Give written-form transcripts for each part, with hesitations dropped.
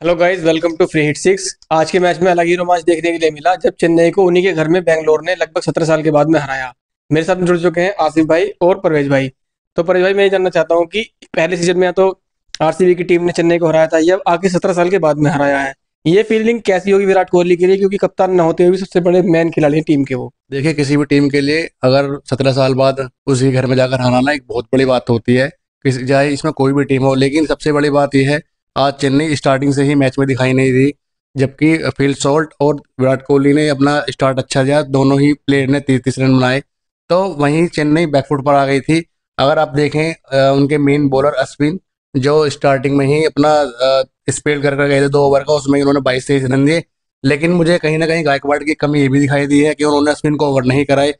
Hello guys, welcome to free hit six. आज के match में अलग ही रोमांच देखने के लिए मिला जब चेन्नई को उन्हीं के घर में बेंगलोर ने लगभग 17 साल के बाद में हराया। मेरे साथ जुड़ चुके हैं आसिफ भाई और परवेज भाई। तो परवेज भाई, मैं ये जानना चाहता हूँ कि पहले सीजन में या तो आरसीबी की टीम ने चेन्नई को हराया था, या आगे 17 साल के बाद में हराया है। ये फीलिंग कैसी होगी विराट कोहली के लिए, क्योंकि कप्तान न होते हुए भी सबसे बड़े मैन खिलाड़ी हैं टीम के वो। देखिए, किसी भी टीम के लिए अगर 17 साल बाद उसी घर में जाकर हराना एक बहुत बड़ी बात होती है। किसी चाहे इसमें कोई भी टीम हो, लेकिन सबसे बड़ी बात यह है, आज चेन्नई स्टार्टिंग से ही मैच में दिखाई नहीं दी। जबकि फिल सॉल्ट और विराट कोहली ने अपना स्टार्ट अच्छा दिया, दोनों ही प्लेयर ने 30-30 रन बनाए। तो वहीं चेन्नई बैकफुट पर आ गई थी। अगर आप देखें, उनके मेन बॉलर अश्विन, जो स्टार्टिंग में ही अपना स्पेल कर गए थे 2 ओवर का, उसमें उन्होंने 22-23 रन दिए। लेकिन मुझे कहीं ना कहीं गायकवाड़ की कमी ये भी दिखाई दी है कि उन्होंने अश्विन को ओवर नहीं कराए,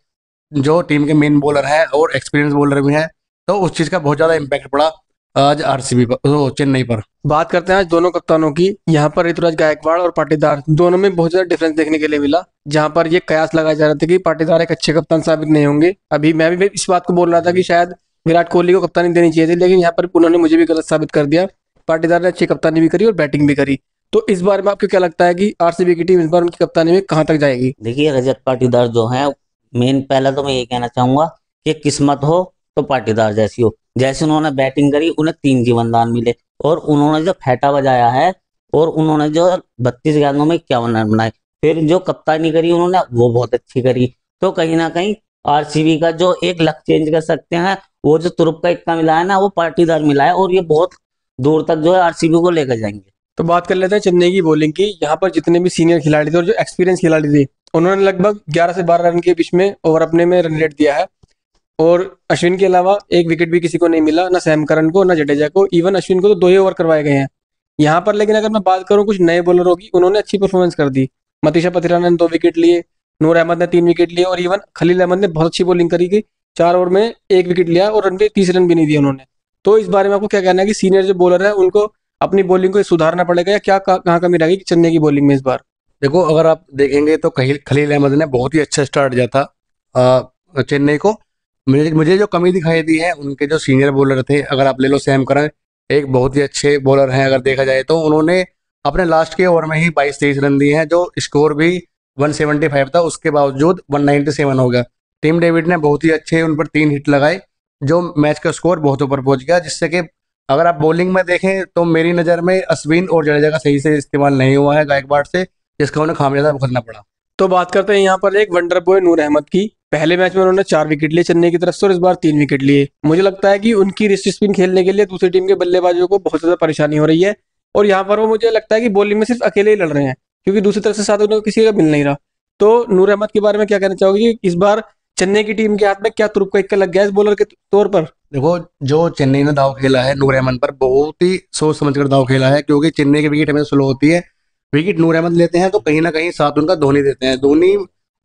जो टीम के मेन बॉलर हैं और एक्सपीरियंस बॉलर भी हैं। तो उस चीज़ का बहुत ज़्यादा इम्पैक्ट पड़ा आज आरसीबी पर, चेन्नई पर। बात करते हैं आज दोनों कप्तानों की। यहाँ पर ऋतुराज गायकवाड़ और पाटीदार दोनों में बहुत ज्यादा डिफरेंस देखने के लिए मिला। जहाँ पर ये कयास लगाया जा रहा था कि पाटीदार एक अच्छे कप्तान साबित नहीं होंगे। अभी मैं भी इस बात को बोल रहा था कि शायद विराट कोहली को कप्तानी देनी चाहिए थी, लेकिन यहाँ पर उन्होंने मुझे भी गलत साबित कर दिया। पाटीदार ने अच्छी कप्तानी भी करी और बैटिंग भी करी। तो इस बारे में आपको क्या लगता है कि आरसीबी की टीम इस बार उनकी कप्तानी में कहाँ तक जाएगी? देखिए, रजत पाटीदार जो है, मेन पहला तो मैं ये कहना चाहूंगा कि किस्मत हो तो पाटीदार जैसी हो। जैसे उन्होंने बैटिंग करी, उन्हें 3 जीवनदान मिले, और उन्होंने जो फेटा बजाया है, और उन्होंने जो 32 गेंदों में 51 रन बनाए, फिर जो कप्तानी करी उन्होंने वो बहुत अच्छी करी। तो कहीं ना कहीं आरसीबी का जो एक लक चेंज कर सकते हैं, वो जो तुरुप का इक्का मिला है ना, वो पाटीदार मिला है, और ये बहुत दूर तक जो है आरसीबी को लेकर जाएंगे। तो बात कर लेते हैं चेन्नई की बॉलिंग की। यहाँ पर जितने भी सीनियर खिलाड़ी थे और जो एक्सपीरियंस खिलाड़ी थे, उन्होंने लगभग 11 से 12 रन के बीच में ओवर अपने में रन रेट दिया है। और अश्विन के अलावा एक विकेट भी किसी को नहीं मिला, ना सैम करन को ना जडेजा को। इवन अश्विन को तो 2 ही ओवर करवाए गए हैं यहाँ पर। लेकिन अगर मैं बात करूं कुछ नए बॉलरों की, उन्होंने अच्छी परफॉर्मेंस कर दी। मतीशा पथिराना ने 2 विकेट लिए, नूर अहमद ने 3 विकेट लिए, और इवन खलील अहमद ने बहुत अच्छी बॉलिंग करी कि 4 ओवर में 1 विकेट लिया और रन भी 30 रन भी नहीं दिए उन्होंने। तो इस बारे में आपको क्या कहना है कि सीनियर जो बॉलर है उनको अपनी बॉलिंग को सुधारना पड़ेगा, या क्या कहाँ कमी रहेगी चेन्नई की बॉलिंग में इस बार? देखो, अगर आप देखेंगे तो खलील खलील अहमद ने बहुत ही अच्छा स्टार्ट दिया था चेन्नई को। मुझे मुझे जो कमी दिखाई दी है, उनके जो सीनियर बॉलर थे, अगर आप ले लो सैम करन, एक बहुत ही अच्छे बॉलर हैं अगर देखा जाए तो। उन्होंने अपने लास्ट के ओवर में ही 22-23 रन दिए हैं, जो स्कोर भी 175 था, उसके बावजूद 197 हो गया। टीम डेविड ने बहुत ही अच्छे उन पर 3 हिट लगाए, जो मैच का स्कोर बहुत ऊपर पहुंच गया। जिससे कि अगर आप बॉलिंग में देखें तो मेरी नज़र में अश्विन और जडेजा का सही से इस्तेमाल नहीं हुआ है गायकवाड़ से, जिसका उन्हें खामियाजा भुगतना पड़ा। तो बात करते हैं यहाँ पर एक वंडर बॉय नूर अहमद की। पहले मैच में उन्होंने 4 विकेट लिए चेन्नई की तरफ से, और इस बार 3 विकेट लिए। मुझे लगता है कि उनकी रिस्ट स्पिन खेलने के लिए दूसरी टीम के बल्लेबाजों को बहुत ज्यादा परेशानी हो रही है। और यहाँ पर वो, मुझे लगता है कि बॉलिंग में सिर्फ अकेले ही लड़ रहे हैं, क्योंकि दूसरी तरफ से साथ उन्हें किसी का मिल नहीं रहा। तो नूर अहमद के बारे में क्या कहना चाहोगे कि इस बार चेन्नई की टीम के हाथ में क्या तुरुप का इक्का लग गया है इस बॉलर के तौर पर? देखो, जो चेन्नई ने दाव खेला है नूर अहमद पर, बहुत ही सोच समझ कर दाव खेला है, क्योंकि चेन्नई की विकेट हमें स्लो होती है। विकेट नूर अहमद लेते हैं तो कहीं ना कहीं साथ उनका धोनी देते हैं। धोनी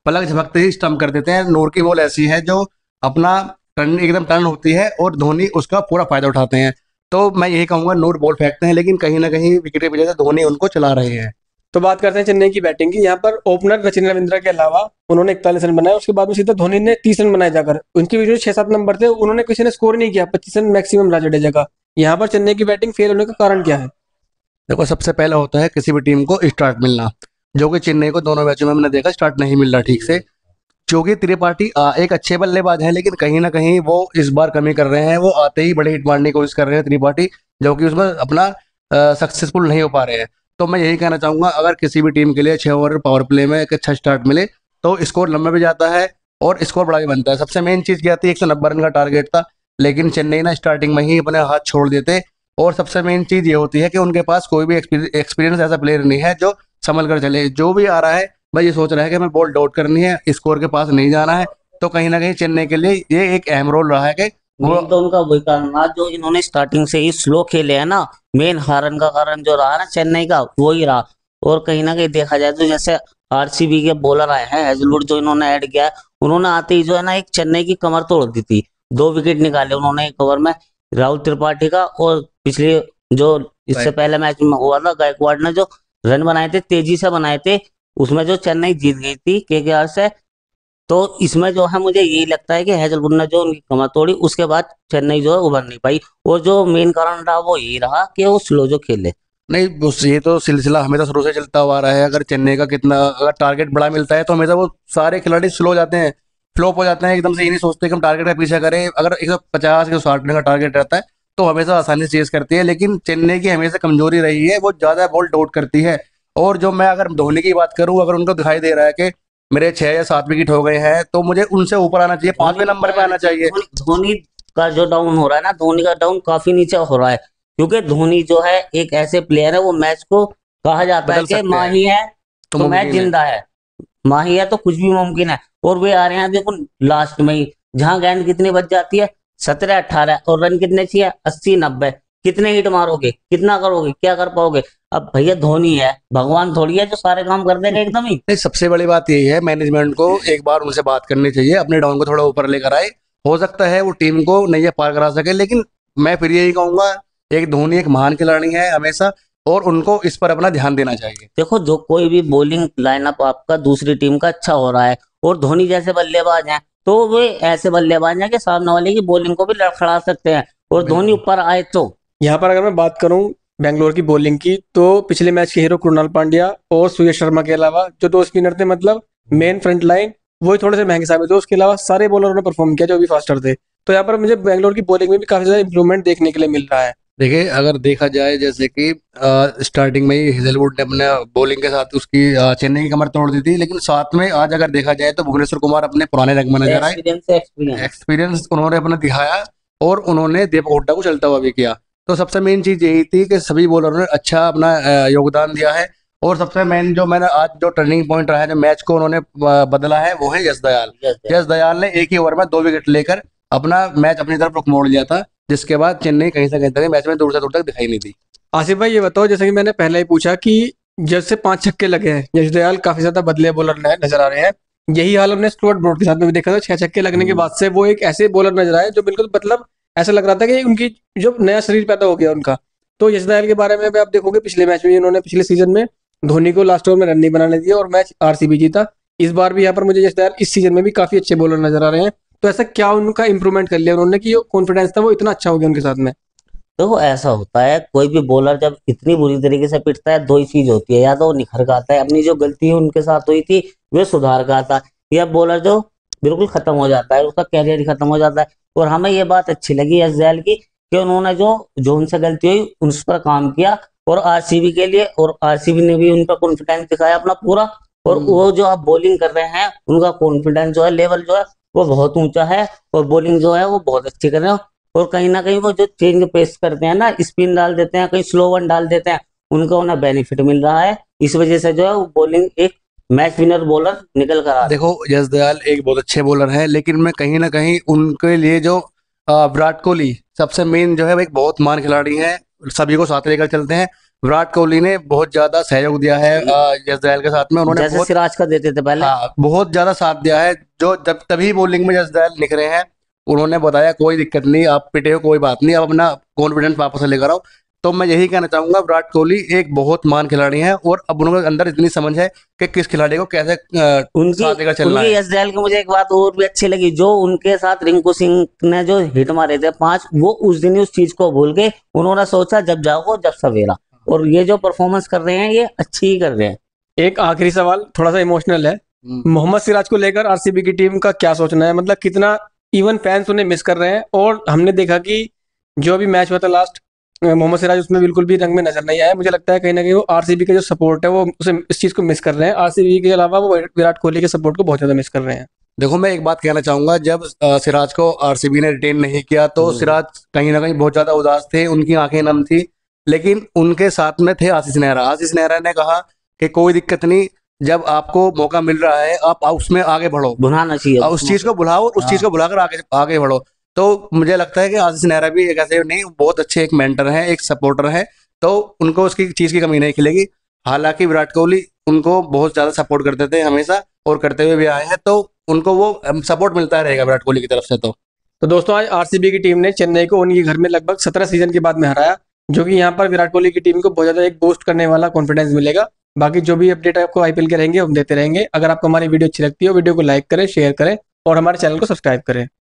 पलक झपकते ही स्टंप कर देते हैं। नूर की बॉल ऐसी है जो अपना टर्न एकदम टर्न होती है, और धोनी उसका पूरा फायदा उठाते हैं। तो मैं यही कहूंगा, नूर बॉल फेंकते हैं, लेकिन कहीं ना कहीं विकेट की वजह से धोनी उनको चला रहे हैं। तो बात करते हैं चेन्नई की बैटिंग की। यहाँ पर ओपनर रचिन रविंद्रा के अलावा उन्होंने 41 रन बनाए, उसके बाद में सीधा धोनी ने 30 रन बनाए जाकर। उनके बीच में 6-7 नंबर थे, उन्होंने किसी ने स्कोर नहीं किया। 25 रन मैक्सिमम रहा जडेजा का। यहाँ पर चेन्नई की बैटिंग फेल होने का कारण क्या है? देखो, सबसे पहला होता है किसी भी टीम को स्टार्ट मिलना, जो कि चेन्नई को दोनों मैचों में मैंने देखा स्टार्ट नहीं मिल रहा ठीक से। क्योंकि त्रिपाठी एक अच्छे बल्लेबाज हैं, लेकिन कहीं ना कहीं वो इस बार कमी कर रहे हैं। वो आते ही बड़े हिट मारने की कोशिश कर रहे हैं त्रिपाठी, जो कि उसमें अपना सक्सेसफुल नहीं हो पा रहे हैं। तो मैं यही कहना चाहूंगा, अगर किसी भी टीम के लिए 6 ओवर पावर प्ले में एक अच्छा स्टार्ट मिले तो स्कोर लंबा भी जाता है और स्कोर बड़ा भी बनता है। सबसे मेन चीज़ क्या थी, 190 रन का टारगेट था, लेकिन चेन्नई ना स्टार्टिंग में ही अपने हाथ छोड़ देते। और सबसे मेन चीज़ ये होती है कि उनके पास कोई भी एक्सपीरियंस ऐसा प्लेयर नहीं है जो संभल कर चले। जो भी आ रहा है भाई ये सोच रहा है कि हमें बॉल डॉट करनी है, स्कोर के पास नहीं जाना है। तो कहीं ना कहीं चेन्नई के लिए ये एक अहम रोल रहा है कि वो। मेन तो उनका वही कारण रहा, जो इन्होंने स्टार्टिंग से ही स्लो खेले हैं ना। मेन हारन का कारण जो रहा ना चेन्नई का, वो ही रहा। और कहीं ना कहीं देखा जाए तो जैसे आरसीबी के बॉलर आए हैं हेजलवुड, जो इन्होंने ऐड किया है, उन्होंने आते ही जो है ना एक चेन्नई की कमर तोड़ दी थी। 2 विकेट निकाले उन्होंने एक ओवर में, राहुल त्रिपाठी का। और पिछले जो इससे पहले मैच में हुआ था, गायकवाड़ ने जो रन बनाए थे, तेजी से बनाए थे, उसमें जो चेन्नई जीत गई थी केकेआर से। तो इसमें जो है मुझे यही लगता है कि हैजलवुड ने जो उनकी कमर तोड़ी, उसके बाद चेन्नई जो है उभर नहीं पाई। और जो मेन कारण रहा वो यही रहा कि वो स्लो जो खेले। नहीं, बस ये तो सिलसिला हमेशा शुरू से चलता हुआ रहा है। अगर चेन्नई का कितना अगर टारगेट बड़ा मिलता है तो हमेशा वो सारे खिलाड़ी स्लो हो जाते हैं, फ्लॉप हो जाते हैं, एकदम से ये नहीं सोचते कि हम टारगेट का पीछा करें। अगर 150 160 रन का टारगेट रहता है तो हमेशा आसानी से चेस करती है, लेकिन चेन्नई की हमेशा कमजोरी रही है, वो ज़्यादा बॉल डॉट करती है। और जो मैं अगर धोनी की बात करूँ, अगर उनको दिखाई दे रहा है कि मेरे 6 या 7 विकेट हो गए हैं तो मुझे उनसे ऊपर आना चाहिए, धोनी 5वें नंबर पे आना चाहिए। धोनी का जो डाउन हो रहा है ना, धोनी का डाउन काफी नीचे हो रहा है, क्योंकि धोनी जो है एक ऐसे प्लेयर है, वो मैच को कहा जाता है बदल कि सकते हैं माही है तो तो मैच मुमकिन है। जिंदा है, माही है तो कुछ भी मुमकिन है। और वे आ रहे हैं देखो लास्ट में ही, जहां गेंद कितनी बच जाती है, 17 18, और रन कितने चाहिए, 80 90। कितने हिट मारोगे, कितना करोगे, क्या कर पाओगे? अब भैया धोनी है, भगवान थोड़ी है जो सारे काम कर देगा एकदम ही। नहीं, सबसे बड़ी बात यही है, मैनेजमेंट को एक बार उनसे बात करनी चाहिए, अपने डाउन को थोड़ा ऊपर लेकर आए। हो सकता है वो टीम को नहीं पार करा सके, लेकिन मैं फिर यही कहूंगा, एक धोनी एक महान खिलाड़ी है हमेशा, और उनको इस पर अपना ध्यान देना चाहिए। देखो जो कोई भी बॉलिंग लाइनअप आपका दूसरी टीम का अच्छा हो रहा है, और धोनी जैसे बल्लेबाज हैं, तो वे ऐसे बल्लेबाज हैं कि सामने वाले की बॉलिंग को भी लड़खड़ा सकते हैं, और धोनी बिल्कुल। ऊपर आए तो। यहाँ पर अगर मैं बात करूं बेंगलोर की बॉलिंग की, तो पिछले मैच के हीरो कृणाल पांड्या और सूर्य शर्मा के अलावा जो दो स्पिनर थे, मतलब मेन फ्रंट लाइन, वही थोड़े से महंगे साबित हुए। उसके अलावा सारे बॉलरों ने परफॉर्म किया जो भी फास्टर थे। तो यहाँ पर मुझे बेंगलोर की बॉलिंग में भी काफी ज्यादा इंप्रूवमेंट देखने के लिए मिल रहा है। देखिए, अगर देखा जाए जैसे कि स्टार्टिंग में ही हेजलवुड ने अपने बॉलिंग के साथ उसकी चेन्नई की कमर तोड़ दी थी, लेकिन साथ में आज अगर देखा जाए तो भुवनेश्वर कुमार अपने पुराने रंग में नजर आए। एक्सपीरियंस से एक्सपीरियंस। एक्सपीरियंस उन्होंने अपना दिखाया, और उन्होंने दीपक हुड्डा को चलता हुआ भी किया। तो सबसे मेन चीज यही थी कि सभी बॉलरों ने अच्छा अपना योगदान दिया है। और सबसे मेन जो मैंने आज जो टर्निंग पॉइंट रहा है, जो मैच को उन्होंने बदला है, वो है यश दयाल। यश दयाल ने एक ही ओवर में 2 विकेट लेकर अपना मैच अपनी तरफ रुख मोड़ लिया था, जिसके बाद चेन्नई कहीं से कहीं तक मैच में दूर से दूर तक दिखाई नहीं दी। आसिफ भाई ये बताओ, जैसे कि मैंने पहले ही पूछा कि जब से 5 छक्के लगे हैं, यश दयाल काफी ज्यादा बदले बॉलर नजर आ रहे हैं। यही हाल हमने स्टुअर्ट ब्रॉड के साथ में भी देखा था। 6 छक्के लगने के बाद से वो एक ऐसे बॉलर नजर आए जो बिल्कुल, मतलब ऐसा लग रहा था कि उनकी जो नया शरीर पैदा हो गया उनका। तो यश दयाल के बारे में भी आप देखोगे, पिछले मैच में इन्होंने पिछले सीजन में धोनी को लास्ट ओवर में रन नहीं बनाने दिया और मैच आरसीबी जीता। इस बार भी यहाँ पर मुझे यश दयाल इस सीजन में भी काफी अच्छे बॉलर नजर आ रहे हैं। तो ऐसा क्या उनका इंप्रूवमेंट कर लिया उन्होंने कि जो कॉन्फिडेंस था वो इतना अच्छा हो गया उनके साथ में? देखो ऐसा होता है, कोई भी बॉलर जब इतनी बुरी तरीके से पिटता है, दो ही चीज होती है, या तो वो निखर का आता है, अपनी जो गलती है उनके साथ हुई थी वे सुधार का आता है, या बॉलर जो बिल्कुल खत्म हो जाता है, उसका कैरियर ही खत्म हो जाता है। और हमें ये बात अच्छी लगी यश दयाल की, कि उन्होंने जो उनसे गलती हुई उस पर काम किया, और आरसीबी के लिए, और आरसीबी ने भी उन पर कॉन्फिडेंस दिखाया अपना पूरा। और वो जो आप बॉलिंग कर रहे हैं, उनका कॉन्फिडेंस जो है, लेवल जो है वो बहुत ऊंचा है, और बॉलिंग जो है वो बहुत अच्छी कर रहे हैं। और कहीं ना कहीं वो जो चेंज पेश करते हैं ना, स्पिन डाल देते हैं, कहीं स्लो वन डाल देते हैं, उनको उन्हें बेनिफिट मिल रहा है। इस वजह से जो है वो बॉलिंग एक मैच विनर बॉलर निकल कर आ रहा है। देखो, यश दयाल एक बहुत अच्छे बॉलर हैं, लेकिन मैं कहीं ना कहीं उनके लिए जो विराट कोहली सबसे मेन जो है, वो एक बहुत महान खिलाड़ी हैं, सभी को साथ लेकर चलते हैं। विराट कोहली ने बहुत ज्यादा सहयोग दिया है यश दयाल के साथ में, उन्होंने जैसे बहुत, सिराज का देते थे पहले। हाँ, बहुत ज्यादा साथ दिया है। जो जब तभी बॉलिंग में यश दयाल निखरे हैं, उन्होंने बताया कोई दिक्कत नहीं, आप पिटे हो कोई बात नहीं, आप अपना कॉन्फिडेंस वापस लेकर आओ। तो मैं यही कहना चाहूंगा, विराट कोहली एक बहुत महान खिलाड़ी हैं, और अब उनके अंदर इतनी समझ है कि किस खिलाड़ी को कैसे उनकी साथ लेकर चलना उनकी है। यश दयाल की मुझे एक बात और भी अच्छी लगी, जो उनके साथ रिंकू सिंह ने जो हिट मारे थे 5, वो उस दिन ही उस चीज को भूल गए, उन्होंने सोचा जब जागो जब सवेरा। और ये जो परफॉर्मेंस कर रहे हैं ये अच्छी ही कर रहे हैं। एक आखिरी सवाल थोड़ा सा इमोशनल है। मोहम्मद सिराज को लेकर आरसीबी की टीम का क्या सोचना है? मतलब कितना इवन फैंस उन्हें मिस कर रहे हैं, और हमने देखा कि जो भी मैच हुआ था लास्ट, मोहम्मद सिराज उसमें बिल्कुल भी रंग में नजर नहीं आया। मुझे लगता है कहीं ना कहीं वो आरसीबी का जो सपोर्ट है वो उसे इस चीज को मिस कर रहे हैं। आरसीबी के अलावा वो विराट कोहली के सपोर्ट को बहुत ज्यादा मिस कर रहे हैं। देखो, मैं एक बात कहना चाहूंगा, जब सिराज को आरसीबी ने रिटेन नहीं किया तो सिराज कहीं ना कहीं बहुत ज्यादा उदास थे, उनकी आंखें नम थी। लेकिन उनके साथ में थे आशीष नेहरा। आशीष नेहरा ने कहा कि कोई दिक्कत नहीं, जब आपको मौका मिल रहा है आप उसमें आगे बढ़ो, भुनाना चाहिए उस चीज को भुलाओ, और उस चीज को भुलाकर आगे आगे बढ़ो। तो मुझे लगता है कि आशीष नेहरा भी एक ऐसे नहीं, बहुत अच्छे एक मेंटर हैं, एक सपोर्टर हैं, तो उनको उसकी चीज की कमी नहीं खिलेगी। हालांकि विराट कोहली उनको बहुत ज्यादा सपोर्ट करते थे हमेशा, और करते हुए भी आए हैं, तो उनको वो सपोर्ट मिलता रहेगा विराट कोहली की तरफ से। तो दोस्तों, आज आरसीबी की टीम ने चेन्नई को उनके घर में लगभग 17 सीजन के बाद में हराया, जो कि यहाँ पर विराट कोहली की टीम को बहुत ज्यादा एक बूस्ट करने वाला कॉन्फिडेंस मिलेगा। बाकी जो भी अपडेट आपको आईपीएल के रहेंगे हम देते रहेंगे। अगर आपको हमारी वीडियो अच्छी लगती है, वीडियो को लाइक करें, शेयर करें और हमारे चैनल को सब्सक्राइब करें।